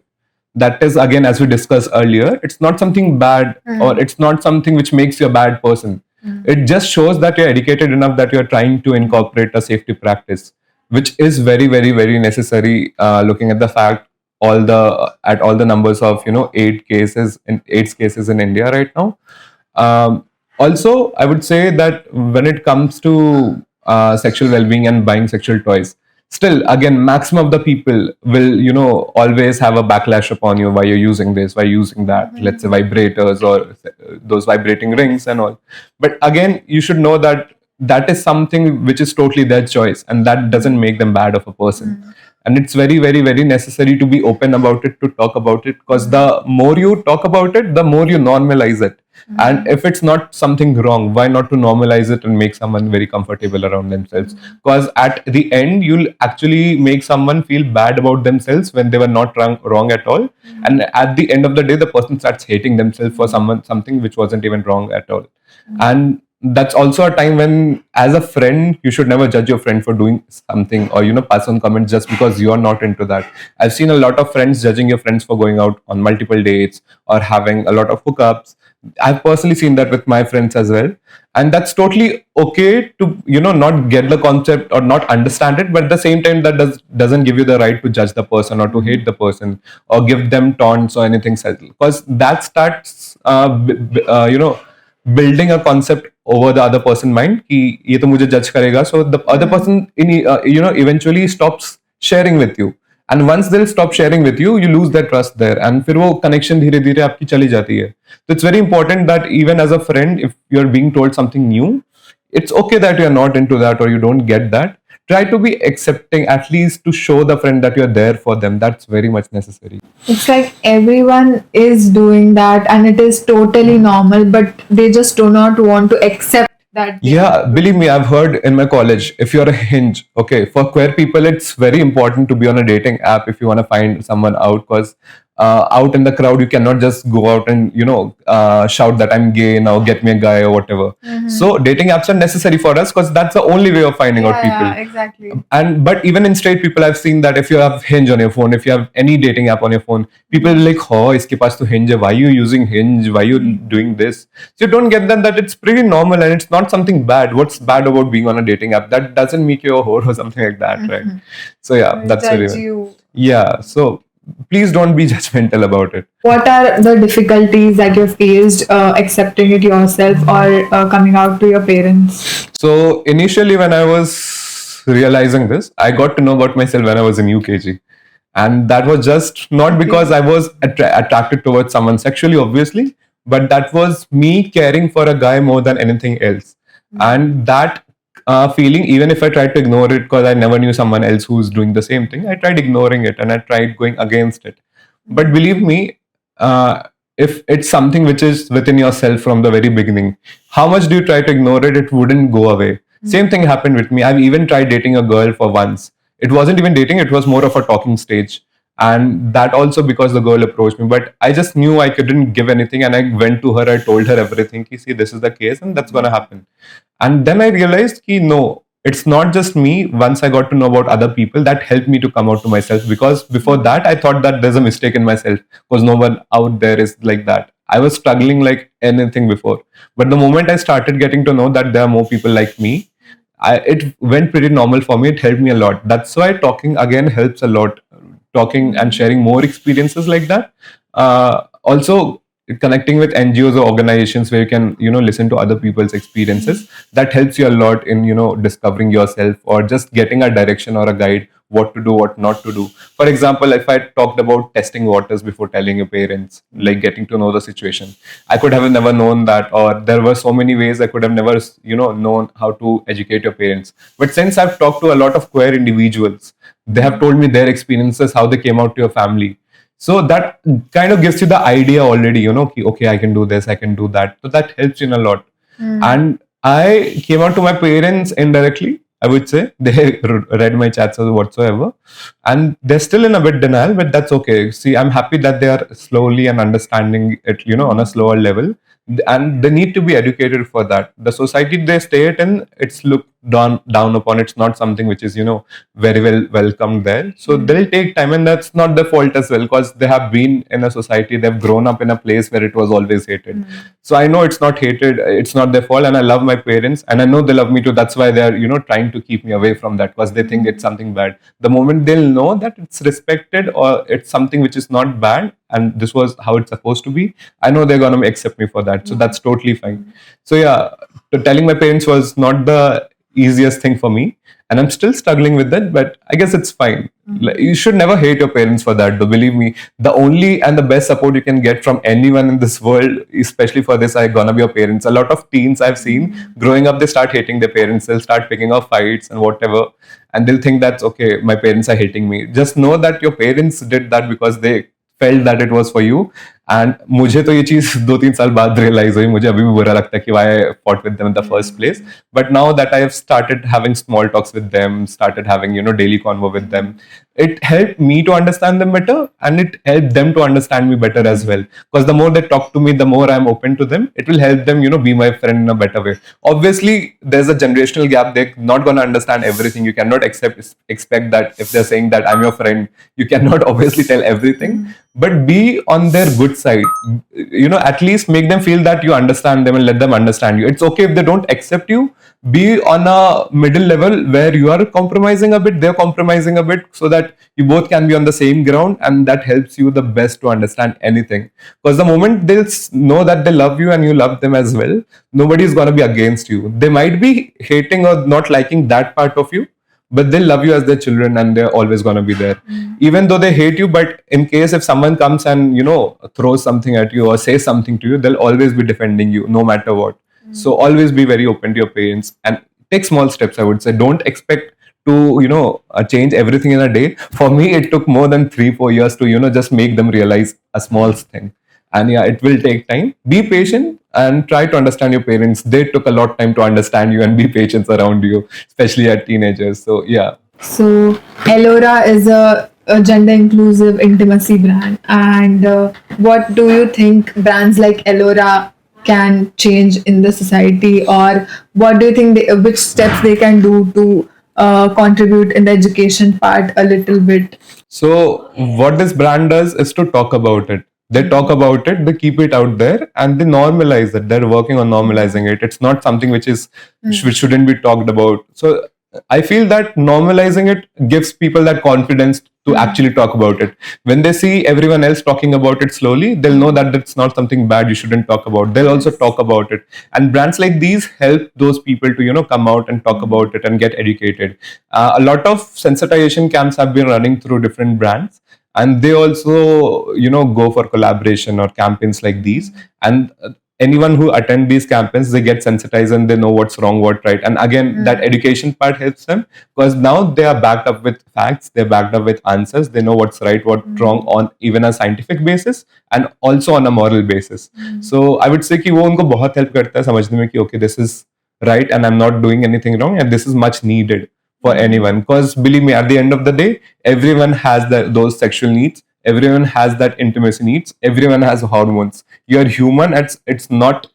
that is again, as we discussed earlier, it's not something bad, or it's not something which makes you a bad person. It just shows that you're educated enough, that you're trying to incorporate a safety practice, which is very very very necessary, looking at the fact all the numbers of AIDS cases in India right now. Also, I would say that when it comes to sexual well-being and buying sexual toys, still again, maximum of the people will always have a backlash upon you, why you're using this, why you're using that. Let's say vibrators or those vibrating rings and all. But again, you should know that that is something which is totally their choice, and that doesn't make them bad of a person. And it's very very very necessary to be open about it, to talk about it, because the more you talk about it, the more you normalize it. And if it's not something wrong, why not to normalize it and make someone very comfortable around themselves? Because at the end, you'll actually make someone feel bad about themselves when they were not wrong at all. And at the end of the day, the person starts hating themselves for something which wasn't even wrong at all. And that's also a time when, as a friend, you should never judge your friend for doing something, or pass on comments just because you're not into that. I've seen a lot of friends judging your friends for going out on multiple dates or having a lot of hookups. I've personally seen that with my friends as well, and that's totally okay to not get the concept or not understand it. But at the same time, that doesn't give you the right to judge the person or to hate the person or give them taunts or anything else, because that starts building a concept over the other person mind कि ये तो मुझे judge करेगा. So the other person eventually stops sharing with you, and once they'll stop sharing with you, you lose that trust there, and फिर वो connection धीरे धीरे आपकी चली जाती है. So it's very important that even as a friend, if you're being told something new, it's okay that you're not into that or you don't get that. try to be accepting, at least to show the friend that you're there for them. That's very much necessary. It's like everyone is doing that and it is totally normal, but they just do not want to accept that they Yeah, are believe doing me, that. I've heard in my college, if you're a hinge, okay, for queer people, it's very important to be on a dating app if you want to find someone out, because out in the crowd, you cannot just go out and, shout that I'm gay now, get me a guy or whatever. So, dating apps are necessary for us because that's the only way of finding out Yeah, people. yeah, exactly. And but even in straight people, I've seen that if you have Hinge on your phone, if you have any dating app on your phone, people are like, oh, iske paas to Hinge hai, why are you using Hinge, why are you doing this? So you don't get that it's pretty normal and it's not something bad. What's bad about being on a dating app? That doesn't make you a whore or something like that, right? So yeah, Or that's judge very, you. yeah. So please don't be judgmental about it. What are the difficulties that you've faced accepting it yourself or coming out to your parents? So initially, when I was realizing this, I got to know about myself when I was in UKG. And that was just not because I was attracted towards someone sexually, obviously, but that was me caring for a guy more than anything else. And that feeling, even if I tried to ignore it because I never knew someone else who's doing the same thing, I tried ignoring it and I tried going against it. But believe me, if it's something which is within yourself from the very beginning, how much do you try to ignore it? It wouldn't go away. Same thing happened with me. I've even tried dating a girl for once. It wasn't even dating, it was more of a talking stage. And that also because the girl approached me. But I just knew I couldn't give anything. And I went to her, I told her everything. Ki, see, this is the case and that's going to happen. And then I realized ki, no, it's not just me. Once I got to know about other people, that helped me to come out to myself. Because before that, I thought that there's a mistake in myself because no one out there is like that. I was struggling like anything before. But the moment I started getting to know that there are more people like me, it went pretty normal for me. It helped me a lot. That's why talking again helps a lot. Talking and sharing more experiences like that. Also, connecting with NGOs or organizations where you can, listen to other people's experiences. That helps you a lot in, discovering yourself or just getting a direction or a guide what to do, what not to do. For example, if I talked about testing waters before telling your parents, like getting to know the situation, I could have never known that, or there were so many ways I could have never, known how to educate your parents. But since I've talked to a lot of queer individuals, they have told me their experiences, how they came out to your family. So that kind of gives you the idea already, okay, I can do this, I can do that. So that helps you in a lot. And I came out to my parents indirectly, I would say. They read my chats or whatsoever. And they're still in a bit denial, but that's okay. See, I'm happy that they are slowly and understanding it, on a slower level. And they need to be educated for that. The society they stay in, it's looked down upon. It's not something which is, very well welcomed there. So they'll take time, and that's not their fault as well, because they have been in a society, they've grown up in a place where it was always hated. So I know it's not hated, it's not their fault, and I love my parents, and I know they love me too. That's why they're, trying to keep me away from that, because they think it's something bad. The moment they'll know that it's respected or it's something which is not bad, and this was how it's supposed to be, I know they're gonna accept me for that. So that's totally fine. So yeah, telling my parents was not the easiest thing for me, and I'm still struggling with that, but I guess it's fine. Like, you should never hate your parents for that, though. Believe me, the only and the best support you can get from anyone in this world, especially for this, are gonna be your parents. A lot of teens I've seen growing up, they start hating their parents, they'll start picking up fights and whatever, and they'll think that's okay, my parents are hating me. Just know that your parents did that because they felt that it was for you. And मुझे तो ये चीज 2-3 साल बाद realise हुई, मुझे अभी भी बुरा लगता है कि why I fought with them in the first place. But now that I have started having small talks with them, started having daily convo with them, it helped me to understand them better, and it helped them to understand me better as well. Because the more they talk to me, the more I'm open to them. It will help them be my friend in a better way. Obviously, there's a generational gap. They're not going to understand everything. You cannot expect that if they're saying that I'm your friend, you cannot obviously tell everything. But be on their good side. At least make them feel that you understand them and let them understand you. It's okay if they don't accept you. Be on a middle level where you are compromising a bit, they're compromising a bit, so that you both can be on the same ground, and that helps you the best to understand anything. Because the moment they'll know that they love you and you love them as well, nobody's going to be against you. They might be hating or not liking that part of you, but they love you as their children, and they're always going to be there. Even though they hate you, but in case if someone comes and throws something at you or says something to you, they'll always be defending you no matter what. So always be very open to your parents and take small steps. I would say, don't expect to change everything in a day. For me, it took more than 3-4 years to just make them realize a small thing. And yeah, it will take time. Be patient and try to understand your parents. They took a lot of time to understand you and be patient around you, especially at teenagers. So yeah. So, Eloura is a gender inclusive intimacy brand. And what do you think brands like Eloura can change in the society, or what do you think which steps they can do to contribute in the education part a little bit? So what this brand does is to talk about it. They talk about it, they keep it out there, and they normalize it. They're working on normalizing it. It's not something which shouldn't be talked about. So I feel that normalizing it gives people that confidence to actually talk about it. When they see everyone else talking about it slowly, they'll know that it's not something bad you shouldn't talk about. They'll also talk about it. And brands like these help those people to come out and talk about it and get educated. A lot of sensitization camps have been running through different brands, and they also go for collaboration or campaigns like these. And anyone who attend these campaigns, they get sensitized and they know what's wrong, what right. And again, that education part helps them, because now they are backed up with facts, they're backed up with answers, they know what's right, what's wrong, on even a scientific basis and also on a moral basis. So I would say कि वो उनको बहुत help करता है समझने में कि okay, this is right and I'm not doing anything wrong, and this is much needed for anyone. Because believe me, at the end of the day, everyone has those sexual needs, everyone has that intimacy needs, everyone has hormones. You're human. It's not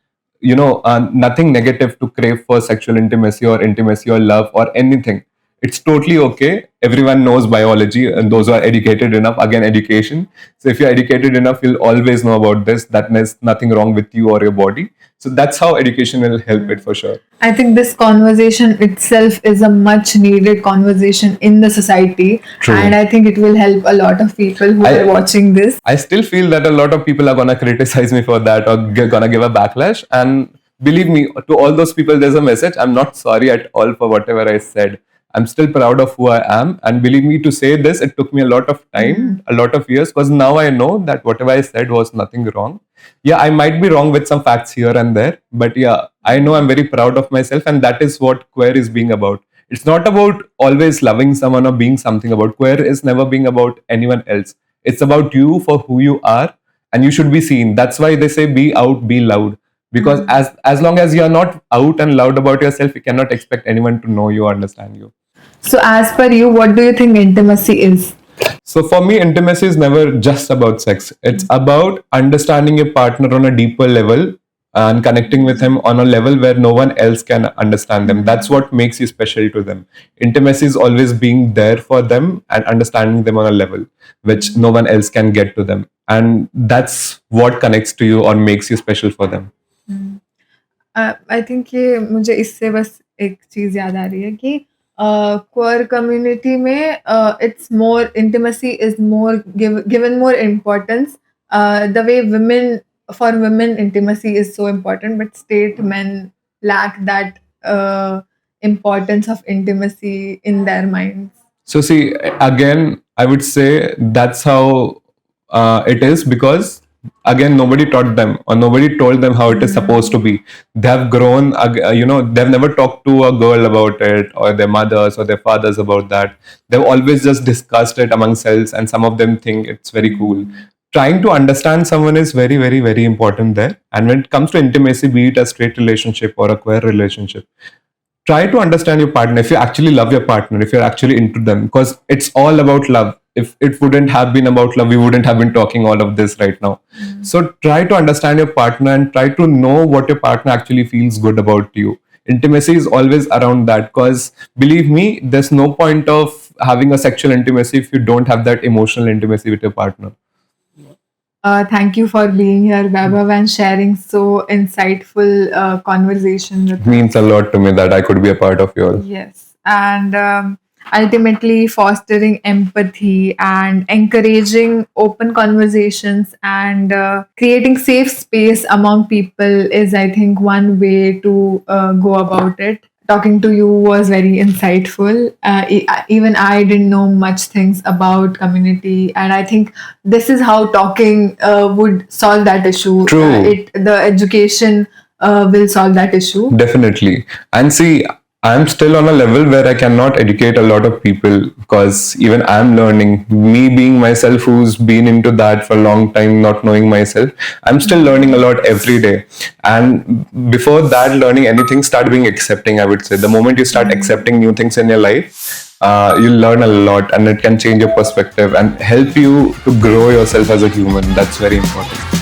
nothing negative to crave for sexual intimacy or love or anything. It's totally okay. Everyone knows biology, and those who are educated enough, again, education. So if you're educated enough, you'll always know about this, that there's nothing wrong with you or your body. So that's how education will help it for sure. I think this conversation itself is a much needed conversation in the society. True. And I think it will help a lot of people who are watching this. I still feel that a lot of people are gonna criticize me for that or gonna give a backlash. And believe me, to all those people, there's a message. I'm not sorry at all for whatever I said. I'm still proud of who I am. And believe me, to say this, it took me a lot of time, a lot of years, because now I know that whatever I said was nothing wrong. Yeah, I might be wrong with some facts here and there, but yeah, I know I'm very proud of myself, and that is what queer is being about. It's not about always loving someone or being something about. Queer is never being about anyone else. It's about you for who you are, and you should be seen. That's why they say be out, be loud. Because as long as you're not out and loud about yourself, you cannot expect anyone to know you or understand you. So, as per you, what do you think intimacy is? So for me, intimacy is never just about sex. It's about understanding your partner on a deeper level and connecting with him on a level where no one else can understand them. That's what makes you special to them. Intimacy is always being there for them and understanding them on a level which no one else can get to them. And that's what connects to you or makes you special for them. I think ये मुझे इससे बस एक चीज़ याद आ रही है कि queer community में it's more intimacy is more given more importance the way women for women intimacy is so important, but straight men lack that importance of intimacy in their minds. So see, again, I would say that's how it is, because again, nobody taught them or nobody told them how it is supposed to be. They have grown, they've never talked to a girl about it, or their mothers or their fathers about that. They've always just discussed it among themselves, and some of them think it's very cool. Trying to understand someone is very, very, very important there. And when it comes to intimacy, be it a straight relationship or a queer relationship, try to understand your partner. If you actually love your partner, if you're actually into them, because it's all about love. If it wouldn't have been about love, we wouldn't have been talking all of this right now. So try to understand your partner and try to know what your partner actually feels good about you. Intimacy is always around that, because believe me, there's no point of having a sexual intimacy if you don't have that emotional intimacy with your partner. Thank you for being here, Vaibhav, and sharing so insightful conversation with us. Means a lot to me that I could be a part of yours. Yes, and ultimately fostering empathy and encouraging open conversations and creating safe space among people is, I think, one way to go about it. Talking to you was very insightful. Even I didn't know much things about community, and I think this is how talking would solve that issue. True. The education will solve that issue. Definitely. And see, I'm still on a level where I cannot educate a lot of people because even I'm learning. Me being myself, who's been into that for a long time, not knowing myself, I'm still learning a lot every day. And before that, learning anything, start being accepting, I would say. The moment you start accepting new things in your life, you learn a lot and it can change your perspective and help you to grow yourself as a human. That's very important.